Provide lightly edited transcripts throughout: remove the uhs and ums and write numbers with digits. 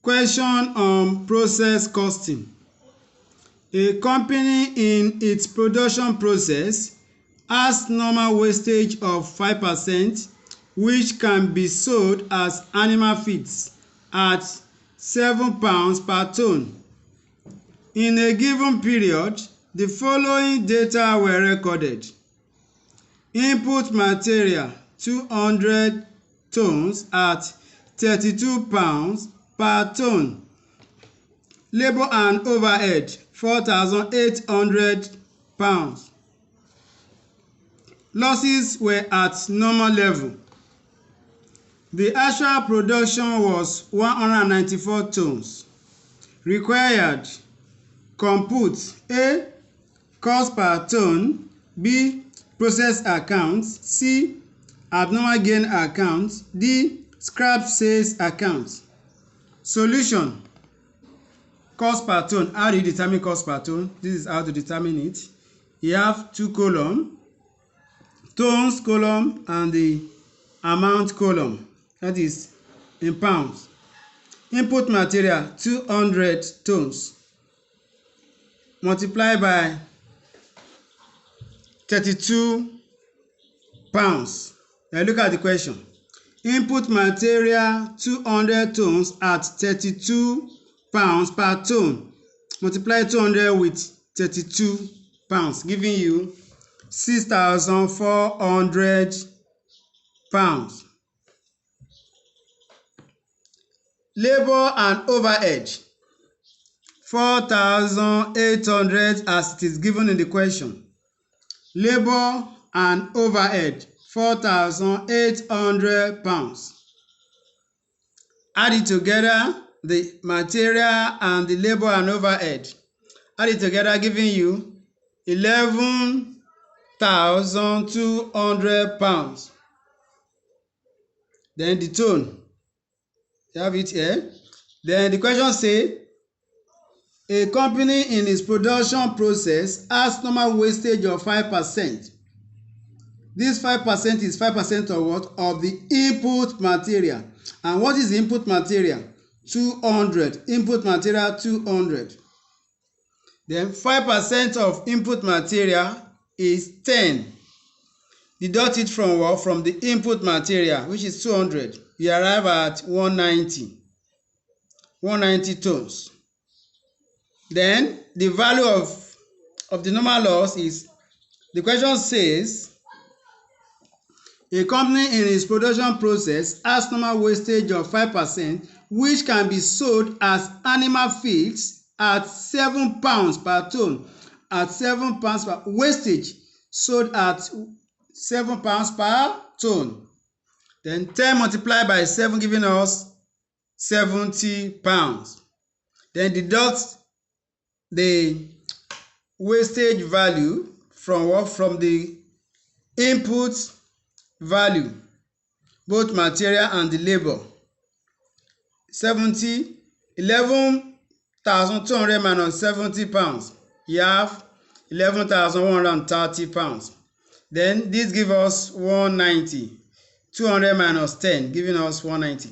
Question on process costing. A company in its production process has normal wastage of 5%, which can be sold as animal feeds at £7 per ton. In a given period, the following data were recorded. Input material 200 tons at £32 per ton. Labor and overhead 4,800 pounds. Losses were at normal level. The actual production was 194 tons. Required: compute A. Cost per ton, B. Process account, C. Abnormal gain account, D. Scrap sales account. Solution: cost per ton. How do you determine cost per ton? This is how to determine it. You have two columns, tons column and the amount column, that is in pounds. Input material 200 tons multiplied by 32 pounds. Now look at the question. Input material 200 tons at 32 pounds per ton. Multiply 200 with 32 pounds, giving you 6,400 pounds. Labor and overhead 4,800 as it is given in the question. Labor and overhead 4,800 pounds. Add it together, the material and the labor and overhead. Add it together, giving you 11,200 pounds. Then the ton, you have it here. Then the question says, a company in its production process has normal wastage of 5%. This 5% is 5% of what? Of the input material. And what is the input material? 200. Input material 200. Then 5% of input material is 10. Deduct it from what? From the input material, which is 200. You arrive at 190. 190 tons. Then the value of the normal loss is, the question says, a company in its production process has normal wastage of 5%, which can be sold as animal feeds at £7 per ton. At £7 per wastage, sold at £7 per ton. Then 10 multiplied by 7 giving us £70. Then deduct the wastage value from what? From the input value, both material and the labor. 11,200 minus 70 pounds. You have 11,130 pounds. Then this gives us 190. 200 minus 10 giving us 190.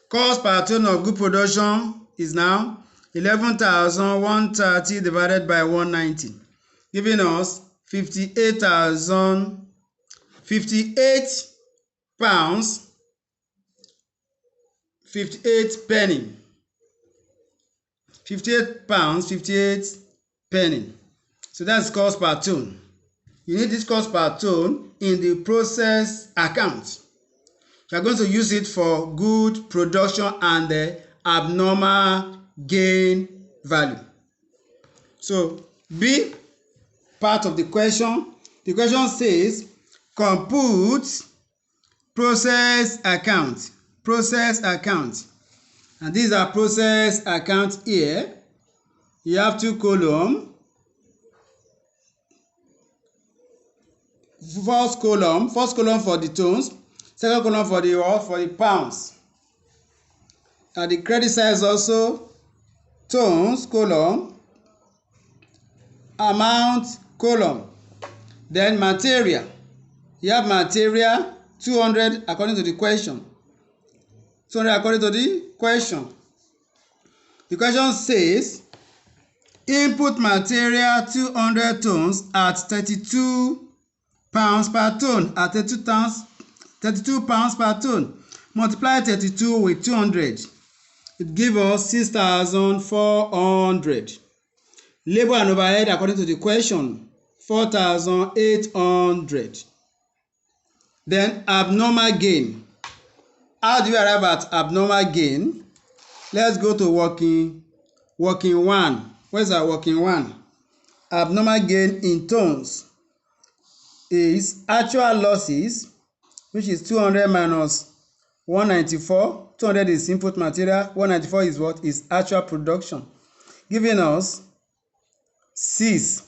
Cost per ton of good production is now 11,130 divided by 190, giving us 58 pounds 58 penny. 58 pounds 58 penny. So that's cost per ton. You need this cost per ton in the process account. You are going to use it for good production and the abnormal gain value. So B part of the question. The question says, compute process account. Process account. And these are process account here. You have two columns. First column for the tons. Second column for the what? For the pounds. And the credit side is also tons column, amount column. Then material. You have material 200 according to the question. 200 according to the question. The question says input material 200 tons at 32 pounds per ton at 32 pounds per ton. Multiply 32 with 200. It gives us 6,400. Labor and overhead according to the question 4,800. Then abnormal gain. How do we arrive at abnormal gain? Let's go to working one. Where's our working one? Abnormal gain in tons is actual losses, which is 200 minus 194. 200 is input material. 194 is what? Is actual production, giving us 6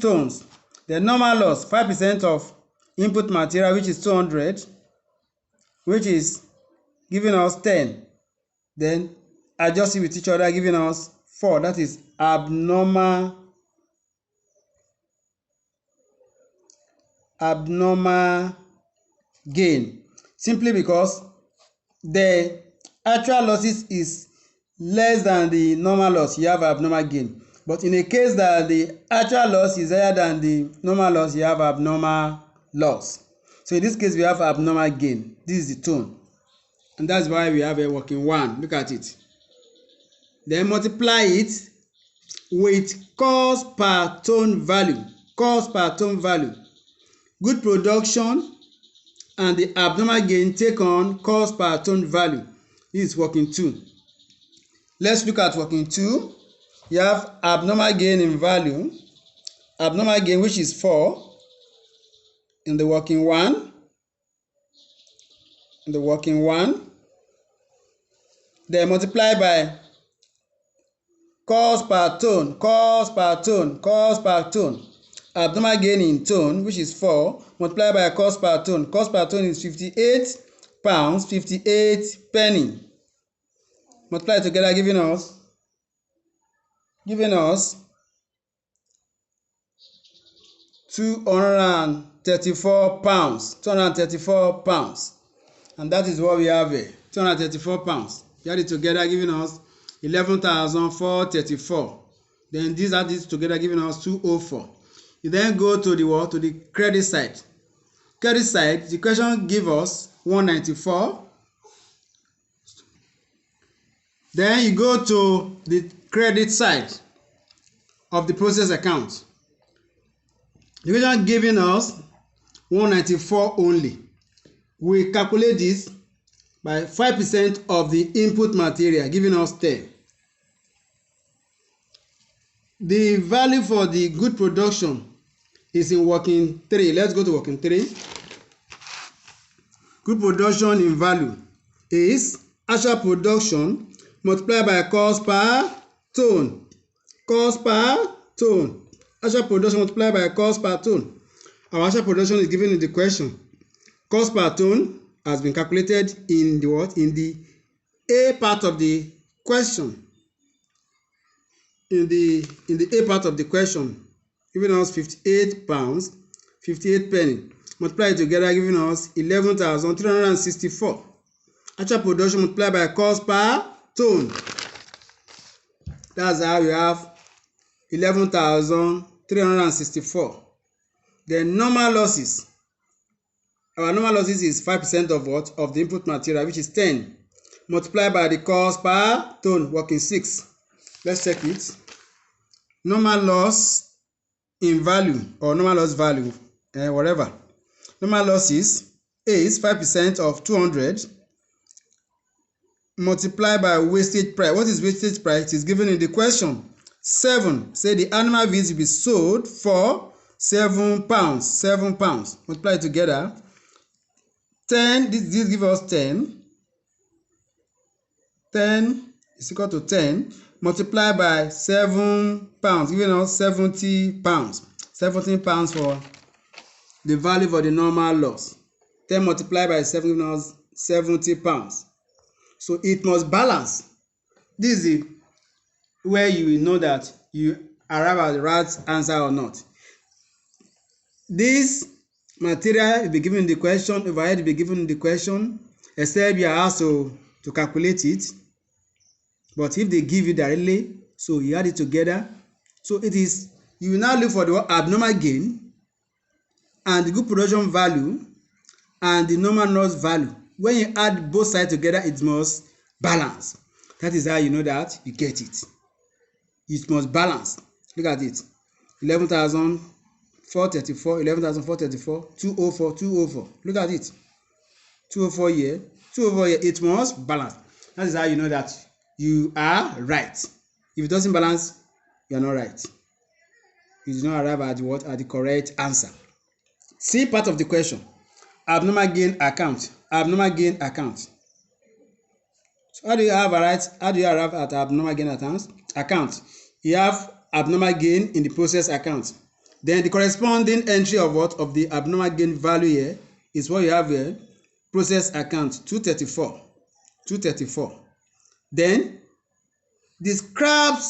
tons. The normal loss 5% of input material, which is 200, which is giving us 10. Then adjust it with each other, giving us 4. That is abnormal gain, simply because the actual losses is less than the normal loss. You have abnormal gain. But in a case that the actual loss is higher than the normal loss, you have abnormal loss. So in this case, we have abnormal gain. This is the tone. And that's why we have a working one. Look at it. Then multiply it with cost per ton value. Cost per ton value. Good production and the abnormal gain take on cost per ton value. This is working 2. Let's look at working 2. You have abnormal gain in value. Abnormal gain, which is 4 in the working 1. In the working 1. Then multiply by cost per ton. Cost per ton. Cost per ton. Abnormal gain in ton, which is 4, multiplied by cost per ton. Cost per ton is 58 pounds, 58 penny. Multiply together, giving us 234 pounds. 234 pounds. And that is what we have here. 234 pounds. You add it together, giving us 11,434. Then these add it together, giving us 204. You then go to the what? To the credit side. Credit side, the question give us 194. Then you go to the credit side of the process account. The question giving us 194 only. We calculate this by 5% of the input material, giving us 10. The value for the good production is in working 3. Let's go to working 3. Good production in value is actual production multiplied by cost per ton. Cost per ton. Actual production multiplied by cost per ton. Our actual production is given in the question. Cost per ton has been calculated in the what? In the A part of the question. In the A part of the question, giving us 58 pounds, 58 penny. Multiply it together, giving us 11,364. Actual production multiplied by cost per ton. That's how we have 11,364. The normal losses. Our normal losses is 5% of what? Of the input material, which is 10. Multiplied by the cost per ton, working 6. Let's check it. Normal loss in value or normal loss value, whatever. Normal loss is 5% of 200 multiplied by wastage price. What is wastage price? It is given in the question. 7. Say the animal meat will be sold for 7 pounds. 7 pounds. Multiply it together. 10. This gives us 10. 10 is equal to 10. Multiply by 7 pounds, giving us 70 pounds. 17 pounds for the value for the normal loss. 10 multiplied by 7 giving us 70 pounds. So it must balance. This is where you will know that you arrive at the right answer or not. This material will be given in the question, overhead will be given in the question, except you are asked to calculate it. But if they give you directly, so you add it together, so it is, you will now look for the abnormal gain and the good production value and the normal loss value. When you add both sides together, it must balance. That is how you know that you get it. It must balance. Look at it. 11,434, 11,434, 204, 204. Look at it. 204 here, 204 here. It must balance. That is how you know that you are right. If it doesn't balance, you are not right. You do not arrive at what? At the correct answer. C part of the question. Abnormal gain account. Abnormal gain account. So how do you arrive at abnormal gain account? You have abnormal gain in the process account. Then the corresponding entry of what? Of the abnormal gain value here is what you have here. Process account 234. 234. Then the scrap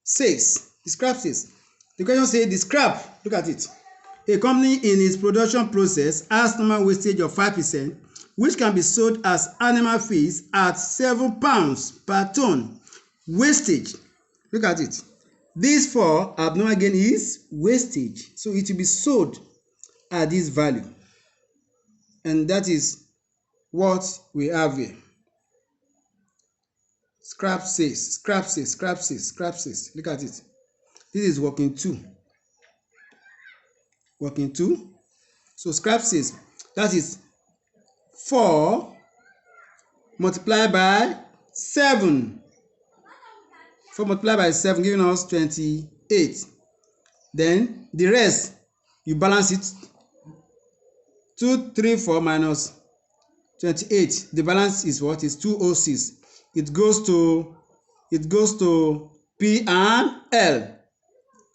says. The question says the scrap. Look at it. A company in its production process has normal wastage of 5%, which can be sold as animal feeds at 7 pounds per ton. Wastage. Look at it. This for abnormal gain is wastage. So it will be sold at this value. And that is what we have here. Scrap says. Look at it. This is working 2. Working 2. So scrap says, that is 4 multiplied by 7. 4 multiplied by 7 giving us 28. Then the rest, you balance it. 234 minus 28. The balance is what? Is 206. It goes to P and L.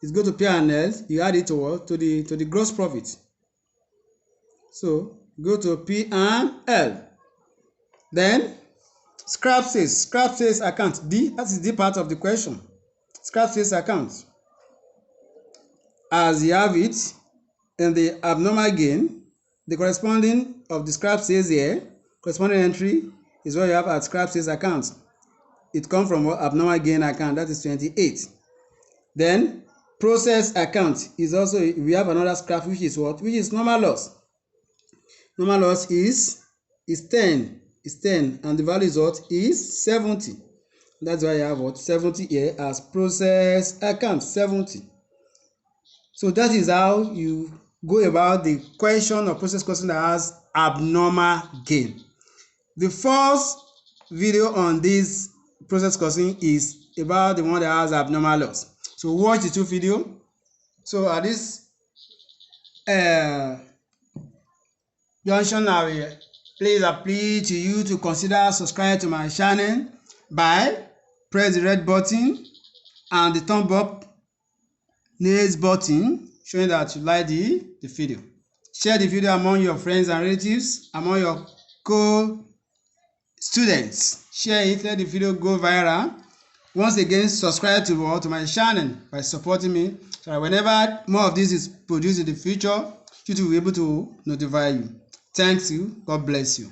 It goes to P and L. You add it to what? To the gross profit. So go to P and L. Then scrap sales account. D. That is the part of the question. Scrap sales account. As you have it in the abnormal gain, the corresponding of the scrap sales here, corresponding entry is what you have at scrap sales account. It comes from what? Abnormal gain account. That is 28. Then process account is also, we have another scrap which is what? Which is normal loss. Normal loss is 10. Is 10 and the value is what? Is 70. That's why I have what? 70 here as process account. 70. So that is how you go about the question or process question that has abnormal gain. The first video on this process question is about the one that has abnormal loss. So watch the 2 video. So at this junction, I will please appeal to you to consider subscribe to my channel by press the red button and the thumb up next button showing that you like the video. Share the video among your friends and relatives, among your co-students. Share it, let the video go viral. Once again, subscribe to my channel by supporting me, so that whenever more of this is produced in the future, YouTube will be able to notify you. Thanks you. God bless you.